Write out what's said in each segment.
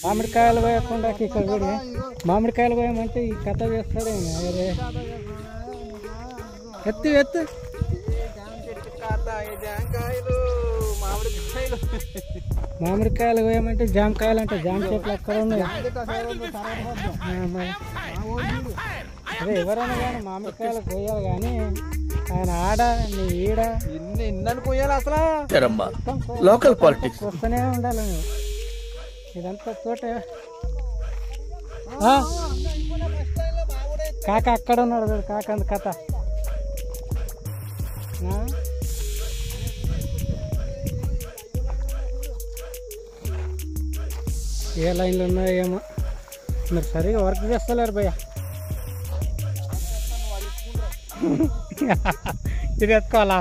మామిడికాయలు పోయకుండా ఇక్కడ కూడా మామిడికాయలు పోయమంటే ఈ కథ చేస్తాడే. ఎత్తు ఎత్తు మామిడికాయలు పోయమంటే జామకాయలు అంటే జామ చెట్లు ఎక్కడ ఉన్నాయి? అదే ఎవరైనా కానీ మామిడికాయలు పోయాలి కానీ ఆయన ఆడ నీ ఈడ ఇన్నని పోయాలి అసలు లోకల్ పాలిటిక్స్ వస్తూనే ఉండాలి. ఇదంతా తోట కాక అక్కడ ఉన్నాడు చూడు కాక అంత కథ. ఏ లైన్లు ఉన్నాయో ఏమో మీరు సరిగా వర్క్ చేస్తలేరు భయ్య. ఇది ఎత్తుకోవాలా?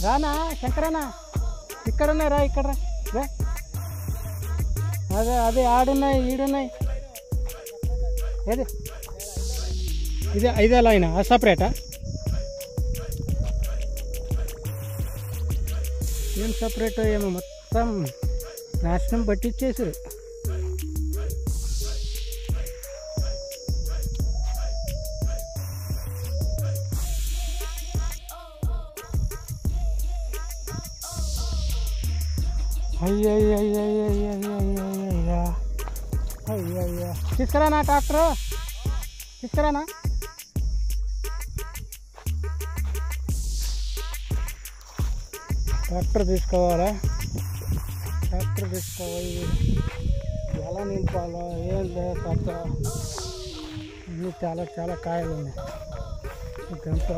రానా శంకరనా ఇక్కడ ఉన్నాయి రా ఇక్కడ రా. అదే అదే ఆడున్నాయి ఈడున్నాయి. ఏది ఇదే లైనా సపరేటా? ఏం సపరేట్ ఏమో మొత్తం నాశనం పట్టించేసారు. అయ్యయ్యా తీసుకురానా ట్రాక్టరు తీసుకురానా? ట్రాక్టర్ తీసుకోవాలా? ట్రాక్టర్ తీసుకోవాలి. ఎలా నింపాలో ఏం లేదు కథ. అన్నీ చాలా చాలా కాయలు ఉన్నాయి. గంట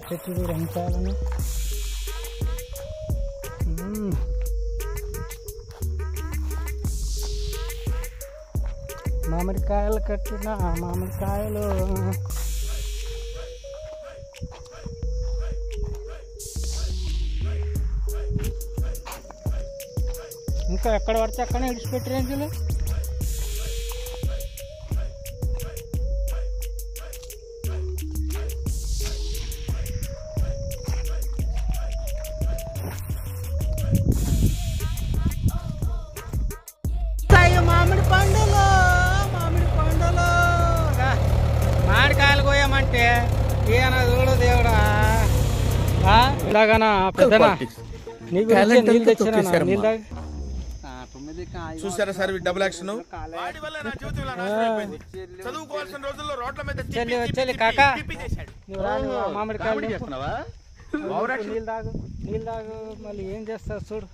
చెట్లు కూడా ఉంచాలని మామిడికాయలు కట్టిన మామిడికాయలు ఇంకా ఎక్కడ పడితే అక్కడనే విడిచిపెట్టి రేంజ్లు. మామిడి పండులో మామిడికాయలు కోయమంటే ఈయన చూడు దేవుడా. ఇలాగనా పెద్దనా నీకు నీళ్ళు తెచ్చినా నీళ్ళు తాగి చూసారా సార్ డబుల్ యాక్షన్. వచ్చేది కాక మామిడికాయలు నీళ్ళు తాగు మళ్ళీ ఏం చేస్తారు చూడు.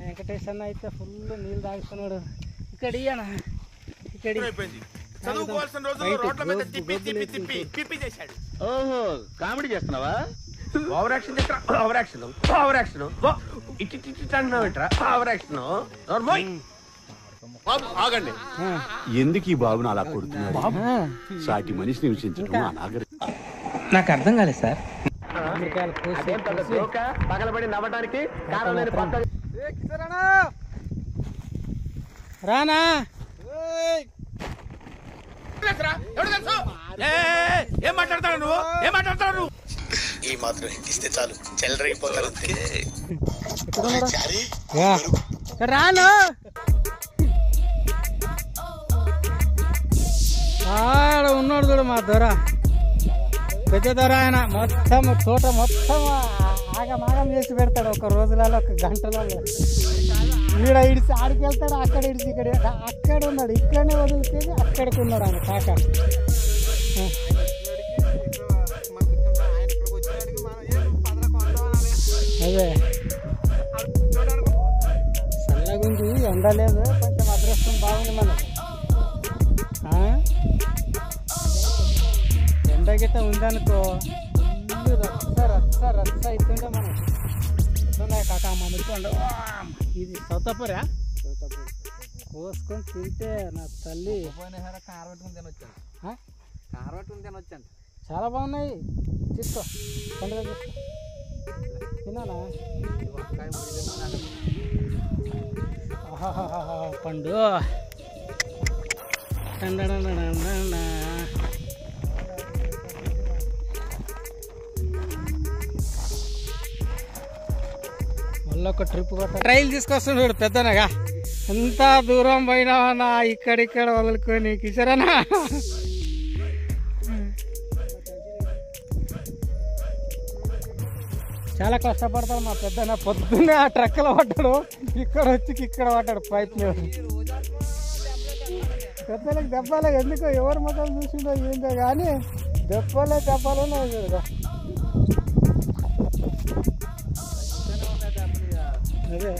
వెంకటేష్ అన్న అయితే ఫుల్ నీళ్ళు తాగుతున్నాడు. ఇక్కడ ఇయ్యనా ఇక్కడ ఓహో కామెడీ చేస్తున్నావా? Over action over action over action ఇటు అంటున్నావు ఏంట్రా? Over action. ఆగండి. ఎందుకు ఈ బాబును అలా కొడుతున్నాడు? సాటి మనిషిని విషించడం అనాగరికం. నాకు అర్థం కాలేదు సార్. పగలబడి నవ్వడానికి రానా ఏం మాట్లాడతాడు నువ్వు? ఏం మాట్లాడతాడు నువ్వు? ఈ మాత్రం ఇస్తే చాలు చెల్లరైపోతారు. రాను ఆడ ఉన్నాడు చూడు మా దొర పెద్ద దొర. ఆయన మొత్తం తోట మొత్తం ఆగమాగం చేసి పెడతాడు ఒక రోజులలో ఒక గంటలలో. ఈడ ఇడిచి ఆడికి వెళ్తాడు, అక్కడ ఇడిచి ఇక్కడ అక్కడ ఉన్నాడు, ఇక్కడనే వదిలితేది అక్కడికి ఉన్నాడు ఆయన కాక. అదే చల్లగుంది ఎండ లేదు, కొంచెం అదృష్టం బాగుంది మనకు. ఎండ గిట్ట ఉందనుకో ఫుల్ రచ్చ రచ్చ రచ్చ అవుతుండే మనం. ఉన్నాయి కాక మామిడికొండ ఇది సౌతాపురా కోసుకొని తింటే నా తల్లి. కారవట్టుకుని తినొచ్చాను. కారవట్టుకుని తినొచ్చాను. చాలా బాగున్నాయి. తీసుకో పండుగ తీసుకో తినాలా? పండు మళ్ళీ ఒక ట్రిప్ కొట్ట ట్రైల్ తీసుకొస్తున్నాడు పెద్దనగా. ఎంత దూరం పోయినావన్నా ఇక్కడిక్కడ వదులుకొని కిషరనా. చాలా కష్టపడతాడు మా పెద్దన. పొద్దున్నే ఆ ట్రక్లో పడ్డాడు, ఇక్కడ వచ్చి ఇక్కడ పడ్డాడు పైప్ మీద. పెద్దలకు దెబ్బలే ఎందుకో ఎవరి మొత్తం చూసిండో ఏందో కానీ దెబ్బలే చూడగా. అదే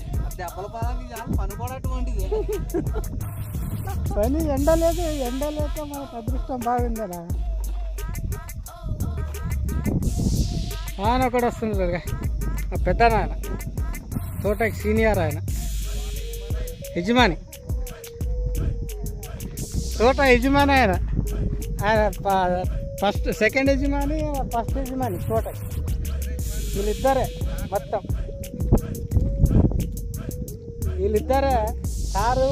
పని ఎండ లేక మనకు అదృష్టం బాగుందనా. ఆయన ఒకటి వస్తుంది ఆ పెద్ద ఆయన, తోటకి సీనియర్ ఆయన, యజమాని, తోట యజమాని ఆయన. ఫస్ట్ సెకండ్ యజమాని, ఫస్ట్ యజమాని తోటకి. వీళ్ళిద్దరే మొత్తం, వీళ్ళిద్దరే సారు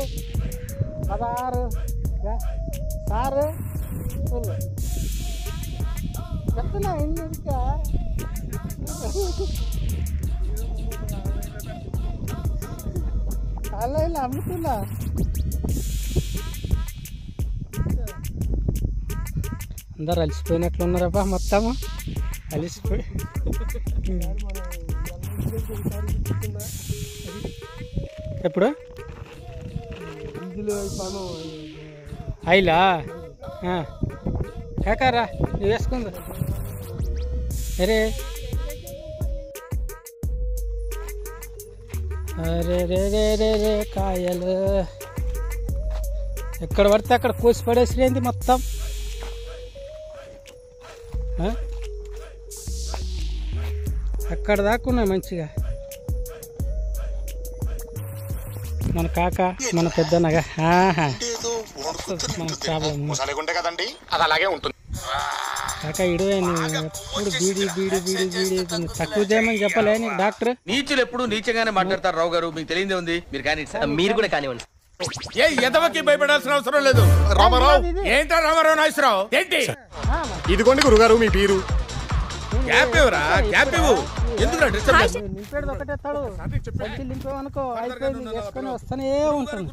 16 సారు చెప్తున్నా ఇంకా. అలా ఇలా అమ్ముతున్నా. అందరు అలసిపోయినట్లు ఉన్నారబ్బా, మొత్తము అలసిపోయి. ఎప్పుడు అయిలా కాకారా నువ్వు వేసుకుందా? అరే అరే రే రే రే రే కాయలు ఎక్కడ పడితే అక్కడ కోసి పడేసిరేంది మొత్తం. అక్కడ దాక్కున్నాయి మంచిగా. మన కాక మన పెద్దనగా మనకు ప్రాబ్లం కాక ఇడువే. ఎప్పుడు బీడి బీడి బీడి బీడి తక్కువ చేయమని చెప్పలే నీకు డాక్టర్? నీచులు ఎప్పుడు నీచంగానే మాట్లాడతారు రావు గారు, మీకు తెలియదే ఉంది. మీరు కానీ మీరు కూడా కానివ్వండి. ఏ ఎంతవరకు భయపడాల్సిన అవసరం లేదు. రామారావు ఏంటో రామారావు నాగేశ్వరరావు ఏంటి? ఇదిగోండి గురుగారు మీ పీరు. గ్యాప్ ఇవ్వరా, గ్యాప్ ఇవ్వు. ఎందుకు నింపేది ఒకటే తాడు, సంచి నింపేవనుకో అయిపోయింది, వేసుకొని వస్తూనే ఉంటుంది.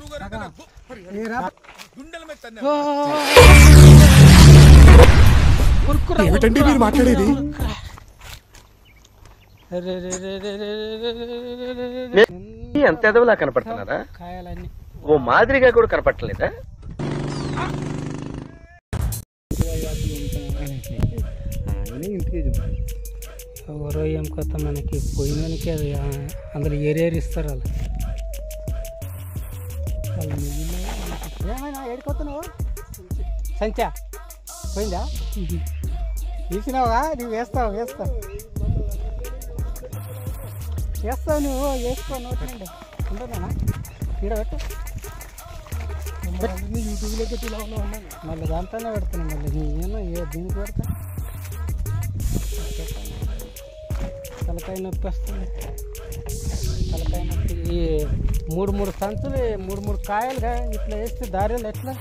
ఏమిటండి మీరు మాట్లాడేది? ఎంత ఎదవలా కనపడుతున్నారా? కాయాలన్నీ ఓ మాదిరిగా కూడా కనపడలేదా? ఎవరో ఏం కొత్త మనకి పోయినోనికి అది అందులో ఏరేరు ఇస్తారు వాళ్ళు. ఏమైనా ఏడుకొస్తున్నావు? సంచా పోయిందా? తీసినావా? నువ్వు వేస్తావు నువ్వు వేసుకో. నోటి నుండి ఉండదేనా ఈడ పెట్టు. యూట్యూబ్లో పెట్టి మళ్ళీ దాంట్లోనే పెడుతున్నాను. మళ్ళీ నేను దీనికి పెడతా. తలకాయ నొప్పి వస్తుంది. తలకాయ నొప్పి. ఈ 3 సంచులు 3 కాయలుగా ఇట్లా వేస్తే దారిలో ఎట్లా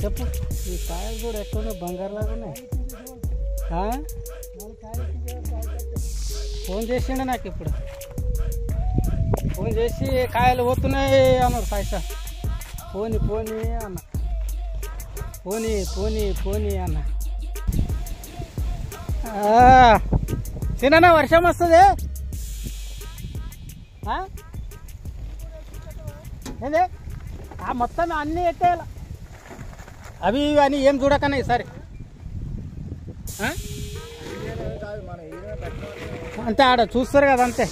చెప్పు? ఈ కాయలు కూడా ఎట్లా బంగారులాగా ఉన్నాయి. ఫోన్ చేసిండే నాకు ఇప్పుడు. ఫోన్ చేసి కాయలు పోతున్నాయి అన్నాడు పైసా. పోనీ అన్న, పోనీ అన్న. తిననా వర్షం వస్తుంది ఏంది? మొత్తం అన్నీ ఎట్టేయాల. అవి ఇవి అని ఏం చూడకన్నా ఈసారి. అంతే ఆడ చూస్తారు కదా అంతే.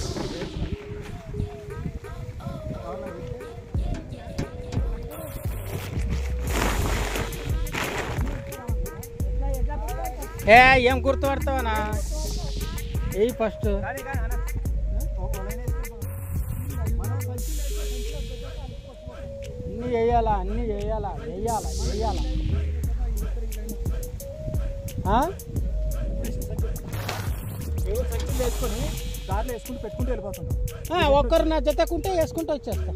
ఏం గుర్తుపడతావనా? ఏ ఫస్ట్ అన్నీ వేయాలా వేసుకొని దారిలో వేసుకుంటూ పెట్టుకుంటూ వెళ్ళిపోతుంటాం. ఒక్కరు నా జతకుంటే వేసుకుంటూ వచ్చేస్తా.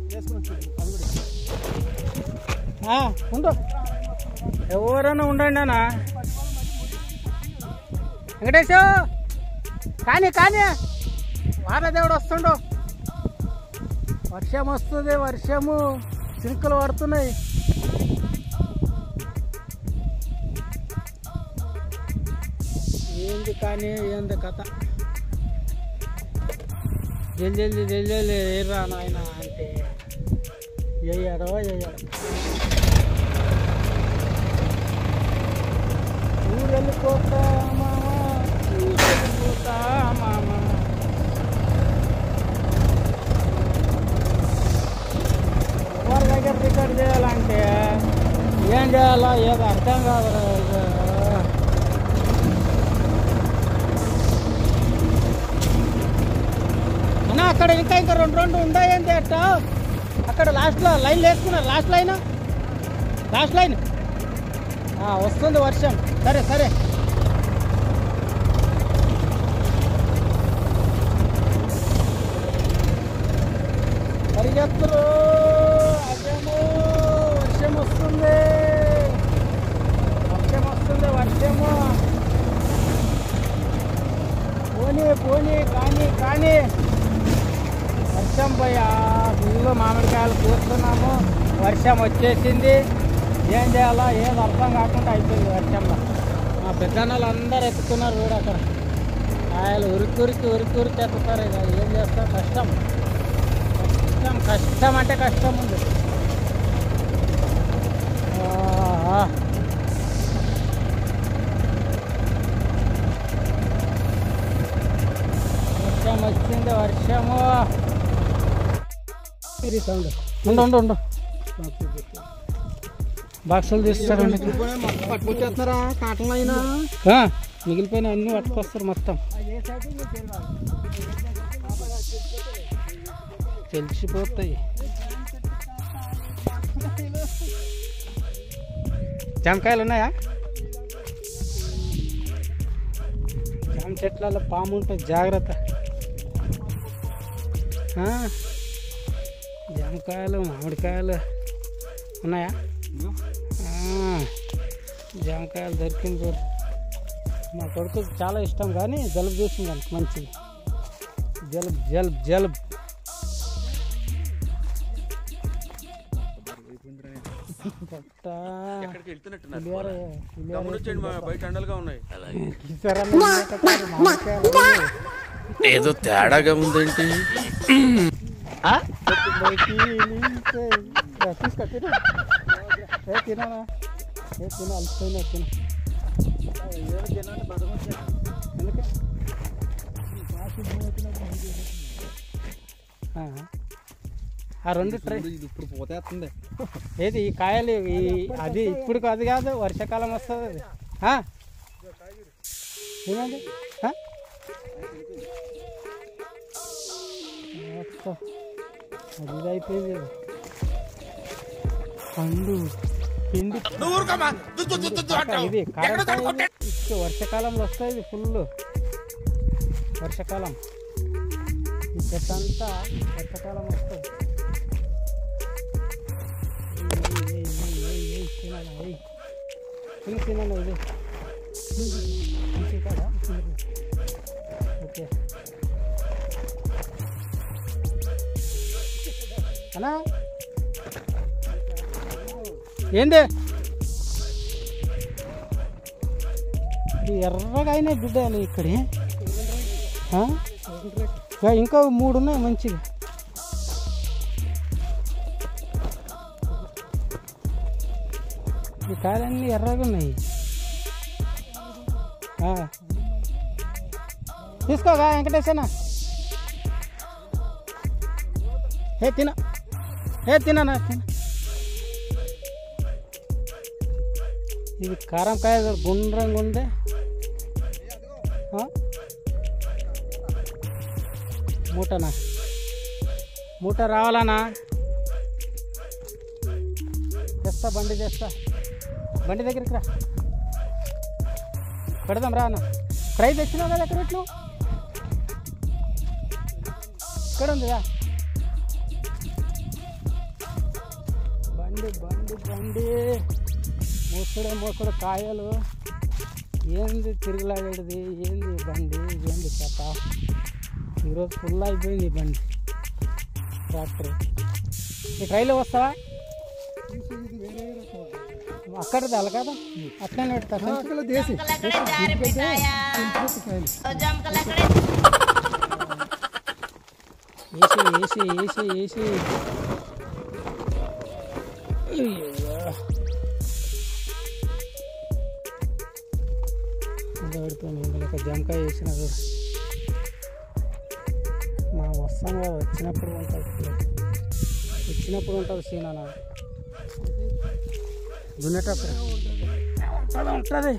ఉండు ఎవరైనా ఉండండి అన్న. వెంకటేశు కానీ కానీ వారదేవుడు వస్తుండు. వర్షం వస్తుంది, వర్షము చినుకులు పడుతున్నాయి. ఏంది కానీ ఏంది కథ? జల్లి జల్లి ఏర్రా నాయన అంటే వేయడో వేయడం. ఊరెళ్ళిపోతా మామ, ఊరెళ్ళిపోతా మామ. ఎవరి దగ్గర రికార్డ్ చేయాలంటే ఏం చేయాలో ఏదో అర్థం కాదు. అన్నా అక్కడ ఇంకా రెండు ఉన్నాయండి అట్ట. అక్కడ లాస్ట్లో లైన్ వేసుకున్నారు. లాస్ట్ లైన్ వస్తుంది వర్షం. సరే పరిగెత్తులు. అదేమో వర్షం వస్తుంది. పోనీ కానీ వర్షం పోయి ఫుల్లు మామిడికాయలు కూర్చున్నాము. వర్షం వచ్చేసింది. ఏం చేయాలో ఏది అర్థం కాకుండా అయిపోయింది వర్షంలో. మా పెద్దన్నలు అందరు ఎక్కుతున్నారు కూడా అక్కడ. కాయలు ఉరికి ఎక్కుతారు. ఇక ఏం చేస్తారు? కష్టం అంటే కష్టం ఉంది. వర్షం వచ్చింది. వర్షము ఉండు బాక్సులు తీస్తారండి. పట్టుకొచ్చేస్తున్నారా కాటన్ అయినా? మిగిలిపోయిన అన్నీ పట్టుకొస్తారు మొత్తం. తెలిసిపోతాయి. జామకాయలు ఉన్నాయా? జామ చెట్లలో పాము ఉంటుంది, జాగ్రత్త. జామకాయలు మామిడికాయలు ఉన్నాయా? జామకాయలు దొరికింది చూడు. మా కొడుకు చాలా ఇష్టం కానీ జలుబు చేసింది దానికి. మంచిది. జలుబు ఏదో తేడాగా ఉందేంటి? ఆ రెండు ట్రై ఇప్పుడు పోతేస్తుంది. ఏది ఈ కాయలు అది ఇప్పుడు అది కాదు, వర్షాకాలం వస్తుంది అది. ఏమండి అది అయిపోయింది. పండు పిండి ఇది కారకాయ వర్షాకాలంలో వస్తుంది. ఇది ఫుల్ వర్షాకాలం. ఈ చెత్త అంతా వర్షాకాలం వస్తుంది. తినను ఇది కదా. ఓకే అన్నా ఏంది ఎర్రగా అయినా బిడ్డలు ఇక్కడ. ఇంకా 3 ఉన్నాయి మంచిగా. ఈ కాయలన్నీ ఎర్రగా ఉన్నాయి. తీసుకోగా వెంకటేశనా. తినా ఇది కారంకాయ గుండ్రంగా ఉంది. మూట రావాలనా? తెస్తా, బండి తెస్తా. బండి దగ్గరికి రా, పెడదాం రా అన్న. ఫ్రై తెచ్చినావు కదా ఎక్కడ పెట్టినావు? ఇక్కడ ఉందిగా బండి. మోసుడు కాయలు ఏంది తిరుగులాగేది, ఏంది బండి, ఏంది కథ. ఈరోజు ఫుల్ అయిపోయింది ఈ బండి ట్రాక్టర్. ఈ ట్రైలో వస్తావా? అక్కడది అలా కదా, అట్లనే పెడతారు. దేశీ ఏసి పెడుతుంది. ఇందులో జామకాయ వేసిన కూడా మనం వస్తాం కదా, వచ్చినప్పుడు ఉంటుంది సీనా దున్నేటప్పుడు ఉంటుంది.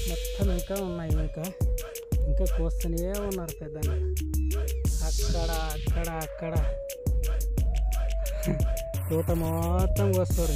మొత్తం ఇంకా ఉన్నాయి, ఇంకా కోస్తూనే ఉన్నారు పెద్దగా. అక్కడ తోట మొత్తం కోస్తారు.